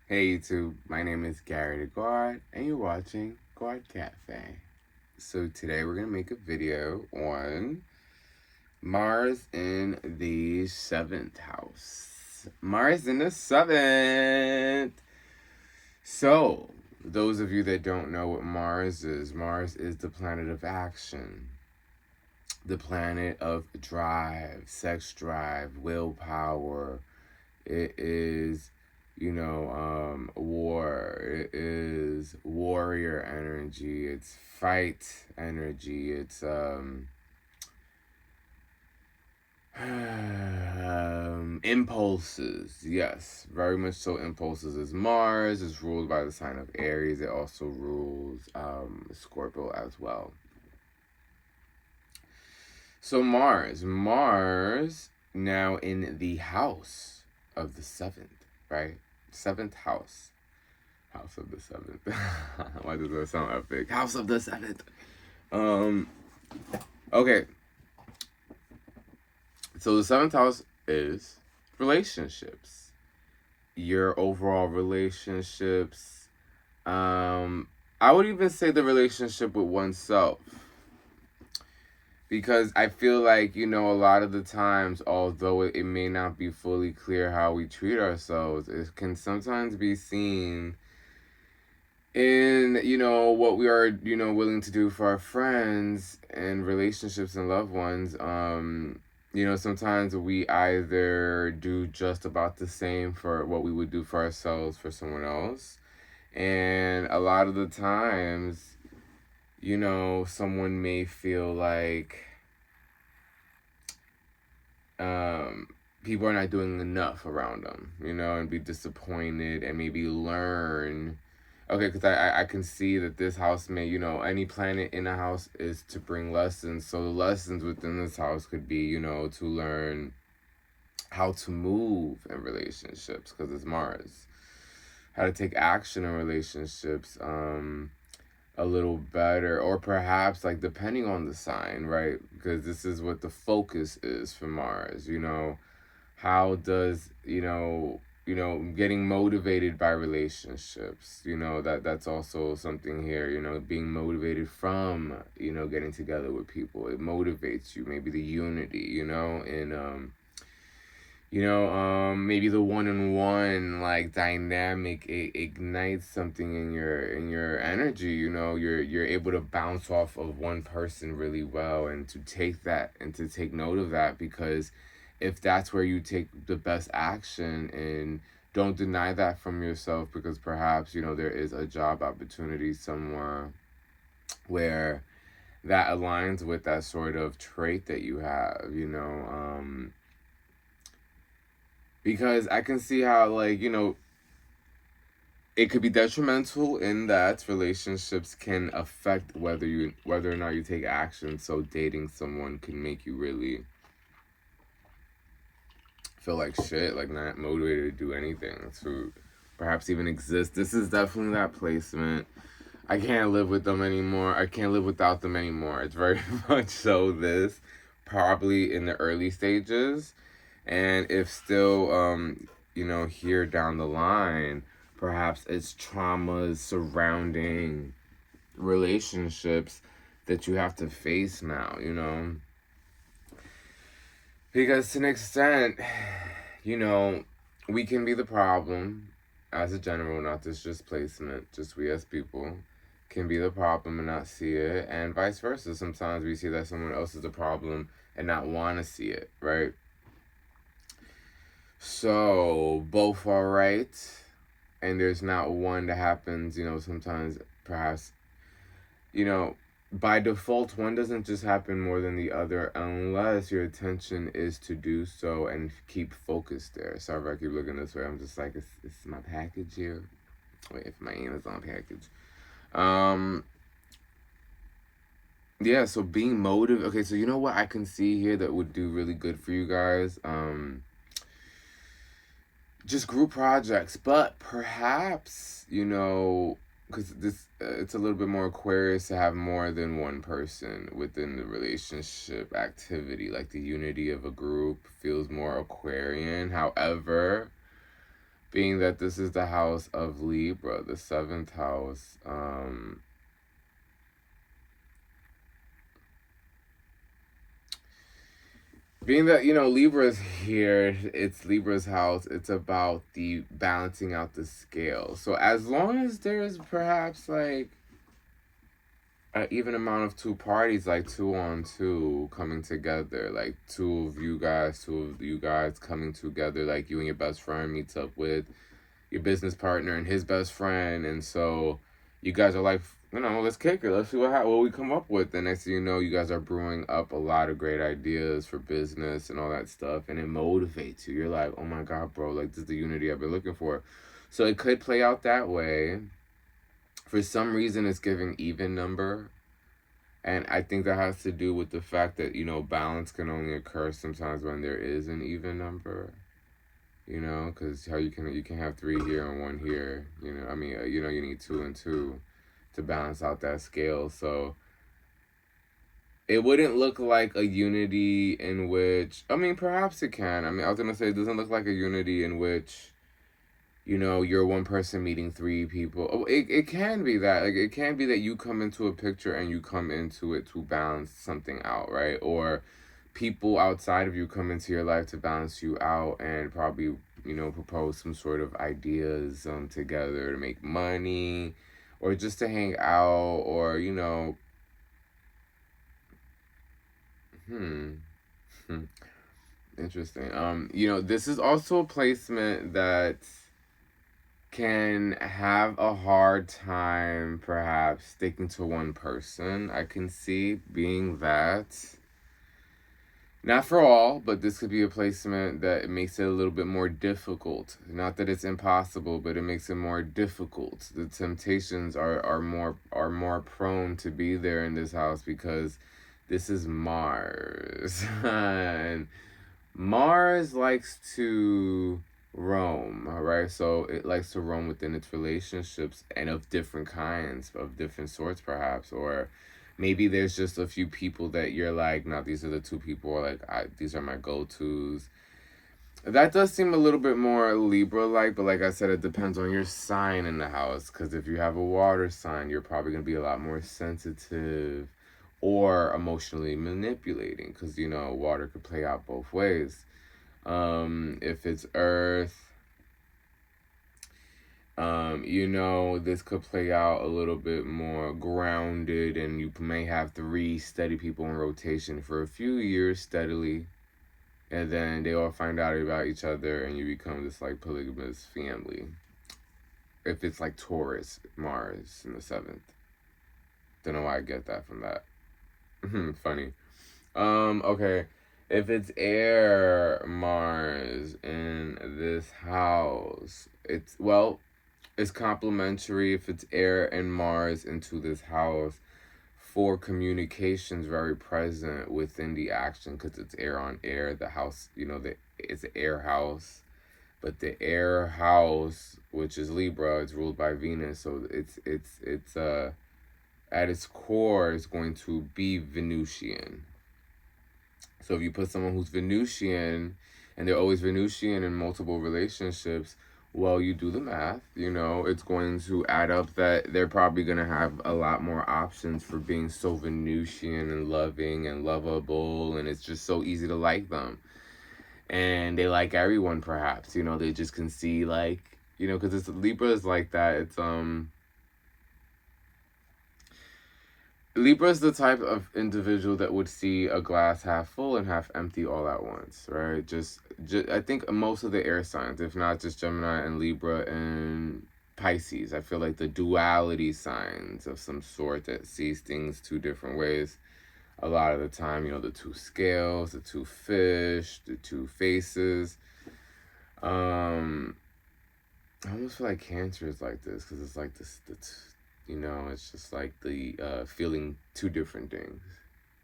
Hey YouTube, my name is Gawd, and you're watching Gawd Cafe. So today we're gonna make a video on Mars in the 7th house. Mars in the 7th! So, those of you that don't know what Mars is the planet of action. The planet of drive, sex drive, willpower. It is war. It is warrior energy. It's fight energy. It's impulses. Yes, very much so. Impulses is Mars. Is ruled by the sign of Aries. It also rules Scorpio as well. So Mars now in the house of the 7th, right? 7th house. House of the 7th. Why does that sound epic? House of the 7th. Okay. So the 7th house is relationships. Your overall relationships. I would even say the relationship with oneself. Because I feel like, a lot of the times, although it may not be fully clear how we treat ourselves, it can sometimes be seen in, what we are, willing to do for our friends and relationships and loved ones. Sometimes we either do just about the same for what we would do for ourselves for someone else. And a lot of the times, someone may feel like people are not doing enough around them, and be disappointed and maybe learn. Okay, because I can see that this house may, any planet in a house is to bring lessons. So the lessons within this house could be, to learn how to move in relationships, because it's Mars. How to take action in relationships, a little better, or perhaps like depending on the sign, right? Because this is what the focus is for Mars. How does getting motivated by relationships, that's also something here. Being motivated from getting together with people, it motivates you. Maybe the unity, and maybe the one-on-one like dynamic, it ignites something in your energy. You're able to bounce off of one person really well, and to take that and to take note of that, because if that's where you take the best action, and don't deny that from yourself, because perhaps there is a job opportunity somewhere where that aligns with that sort of trait that you have, because I can see how, like, it could be detrimental in that relationships can affect whether or not you take action. So dating someone can make you really feel like shit, like not motivated to do anything, to perhaps even exist. This is definitely that placement. I can't live with them anymore. I can't live without them anymore. It's very much so this, probably in the early stages. And if still, here down the line, perhaps it's traumas surrounding relationships that you have to face now, Because to an extent, we can be the problem as a general, not this just placement, just we as people can be the problem and not see it, and vice versa. Sometimes we see that someone else is the problem and not want to see it, right? So both are right, and there's not one that happens, sometimes perhaps, by default, one doesn't just happen more than the other unless your attention is to do so and keep focused there. Sorry if I keep looking this way. I'm just like, it's my package here. Wait, if my Amazon package. Yeah, so being motivated. Okay, so you know what I can see here that would do really good for you guys? Just group projects, but perhaps, because this it's a little bit more Aquarius to have more than one person within the relationship activity. Like the unity of a group feels more Aquarian. However, being that this is the house of Libra, the 7th house. Being that, Libra's here, it's Libra's house, it's about the balancing out the scale. So as long as there's perhaps like an even amount of two parties, like 2 on 2 coming together, like two of you guys coming together, like you and your best friend meets up with your business partner and his best friend, and so you guys are like, let's kick it, let's see what we come up with. And next thing you know, you guys are brewing up a lot of great ideas for business and all that stuff, and it motivates you. You're like, oh my god, bro, like this is the unity I've been looking for. So it could play out that way. For some reason, it's giving even number. And I think that has to do with the fact that, balance can only occur sometimes when there is an even number. Because how you can have 3 here and 1 here. You need 2 and 2 to balance out that scale. So it wouldn't look like a unity in which, perhaps it can. I was gonna say it doesn't look like a unity in which, you're one person meeting 3 people. Oh, it can be that. Like, it can be that you come into a picture and you come into it to balance something out, right? Or people outside of you come into your life to balance you out and probably, propose some sort of ideas together to make money or just to hang out or, hmm. Interesting. This is also a placement that can have a hard time perhaps sticking to one person. I can see being that. Not for all, but this could be a placement that it makes it a little bit more difficult. Not that it's impossible, but it makes it more difficult. The temptations are more prone to be there in this house because this is Mars. And Mars likes to roam, all right? So it likes to roam within its relationships and of different kinds, of different sorts perhaps, or maybe there's just a few people that you're like, no, these are the 2 people, or like, these are my go-tos. That does seem a little bit more Libra-like, but like I said, it depends on your sign in the house, because if you have a water sign, you're probably going to be a lot more sensitive or emotionally manipulating, because, water could play out both ways. If it's earth, this could play out a little bit more grounded, and you may have 3 steady people in rotation for a few years steadily, and then they all find out about each other, and you become this like polygamous family. If it's like Taurus, Mars in the 7th, don't know why I get that from that. Funny. Okay. If it's air Mars in this house, it's complementary if it's air and Mars into this house for communications very present within the action, because it's air on air. The house, it's an air house, but the air house, which is Libra, it's ruled by Venus, so it's at its core is going to be Venusian. So if you put someone who's Venusian and they're always Venusian in multiple relationships, well, you do the math, it's going to add up that they're probably going to have a lot more options for being so Venusian and loving and lovable, and it's just so easy to like them. And they like everyone, perhaps, they just can see, like, because it's Libra is like that. It's, Libra is the type of individual that would see a glass half full and half empty all at once, right? Just I think most of the air signs, if not just Gemini and Libra and Pisces, I feel like the duality signs of some sort that sees things 2 different ways. A lot of the time, the 2 scales, the 2 fish, the 2 faces. I almost feel like Cancer is like this, because it's like this, it's just like the feeling 2 different things.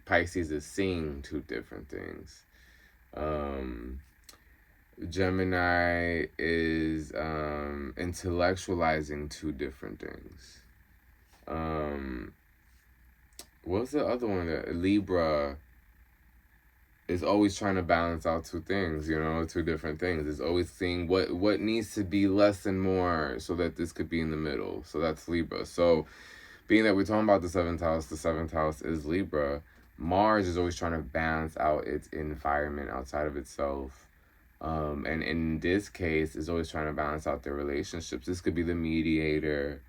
Pisces is seeing 2 different things. Gemini is intellectualizing 2 different things. What's the other one? Libra is always trying to balance out two things, you know, two different things. It's always seeing what needs to be less and more so that this could be in the middle. So that's Libra. So being that we're talking about the seventh house is Libra. Mars is always trying to balance out its environment outside of itself. And in this case, is always trying to balance out their relationships. This could be the mediator.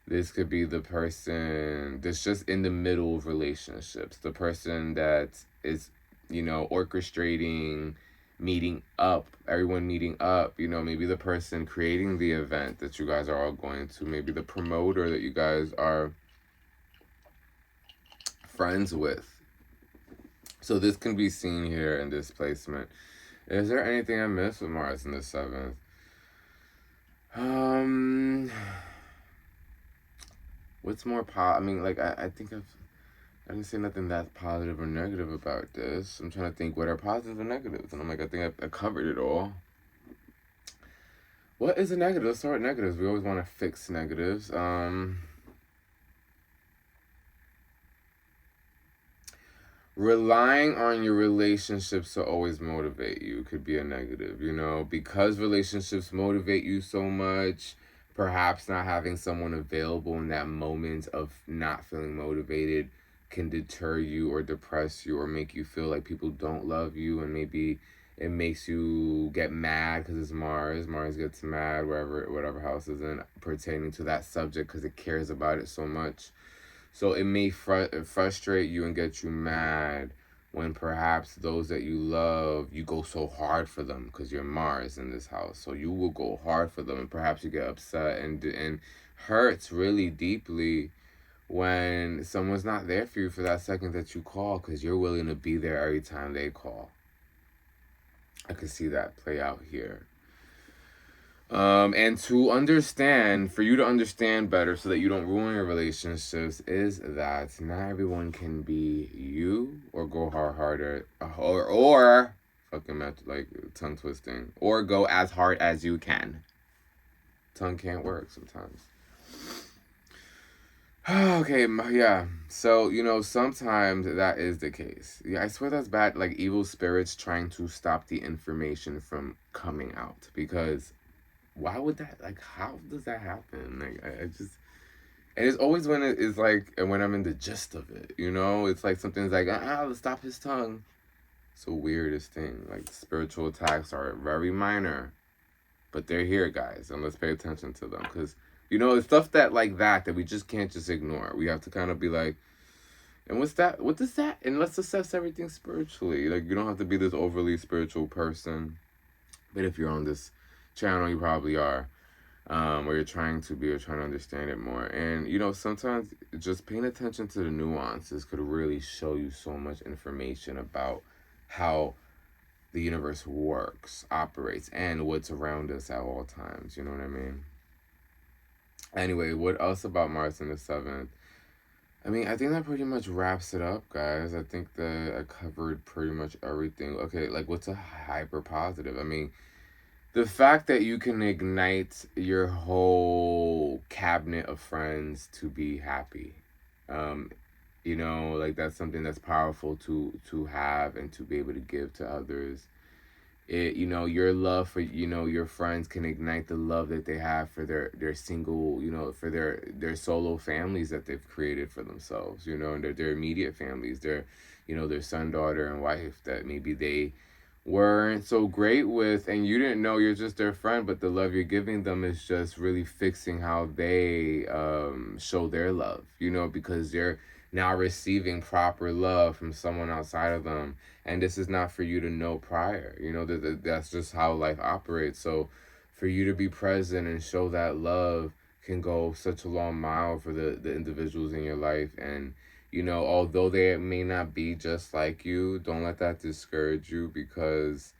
This could be the person that's just in the middle of relationships. The person that is, you know, orchestrating, meeting up, everyone meeting up. You know, maybe the person creating the event that you guys are all going to. Maybe the promoter that you guys are friends with. So this can be seen here in this placement. Is there anything I missed with Mars in the 7th? What's more I mean, like, I think I didn't say nothing that's positive or negative about this. I'm trying to think what are positive and negatives. And I'm like, I think I covered it all. What is a negative? Let's start with negatives. We always want to fix negatives. Relying on your relationships to always motivate you could be a negative, you know, because relationships motivate you so much. Perhaps not having someone available in that moment of not feeling motivated can deter you or depress you or make you feel like people don't love you, and maybe it makes you get mad because it's Mars. Mars gets mad whatever house is in pertaining to that subject because it cares about it so much. So it may frustrate you and get you mad when perhaps those that you love, you go so hard for them because you're Mars in this house. So you will go hard for them, and perhaps you get upset and hurts really deeply when someone's not there for you for that second that you call because you're willing to be there every time they call. I could see that play out here. And to understand, for you to understand better so that you don't ruin your relationships, is that not everyone can be you or go harder or fucking like tongue twisting, or go as hard as you can. Tongue can't work sometimes. Okay, yeah. So, you know, sometimes that is the case. Yeah, I swear that's bad. Like evil spirits trying to stop the information from coming out, because why would that, like, how does that happen? Like, I just, and it's always when it is like, and when I'm in the gist of it, you know, it's like something's like, let's stop his tongue. It's the weirdest thing. Like, spiritual attacks are very minor, but they're here, guys, and let's pay attention to them, because, you know, it's stuff that like that we just can't just ignore. We have to kind of be like, and what's that? What does that? And let's assess everything spiritually. Like, you don't have to be this overly spiritual person, but if you're on this channel, you probably are, or you're trying to be, or trying to understand it more. And, you know, sometimes just paying attention to the nuances could really show you so much information about how the universe works, operates, and what's around us at all times. You know what I mean? Anyway, what else about Mars in the 7th? I mean, I think that pretty much wraps it up, guys. I think that I covered pretty much everything. Okay, like, what's a hyper positive? I mean, the fact that you can ignite your whole cabinet of friends to be happy, you know, like, that's something that's powerful to have and to be able to give to others. It, you know, your love for, you know, your friends can ignite the love that they have for their single, you know, for their solo families that they've created for themselves, you know, and their immediate families, their, you know, their son, daughter, and wife that maybe they weren't so great with, and you didn't know, you're just their friend, but the love you're giving them is just really fixing how they show their love, you know, because they're now receiving proper love from someone outside of them, and this is not for you to know prior, you know, that's just how life operates. So for you to be present and show that love can go such a long mile for the individuals in your life. And, you know, although they may not be just like you, don't let that discourage you, because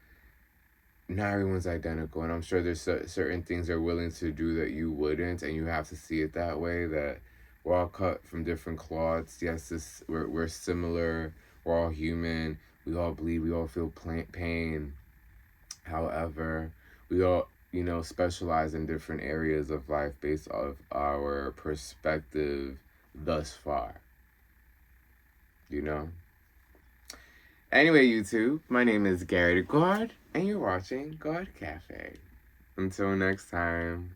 not everyone's identical. And I'm sure there's certain things they're willing to do that you wouldn't, and you have to see it that way, that we're all cut from different cloths. Yes, we're similar. We're all human. We all bleed. We all feel pain. However, we all, you know, specialize in different areas of life based off our perspective thus far. You know? Anyway, YouTube, my name is Gawd, and you're watching Gawd Cafe. Until next time.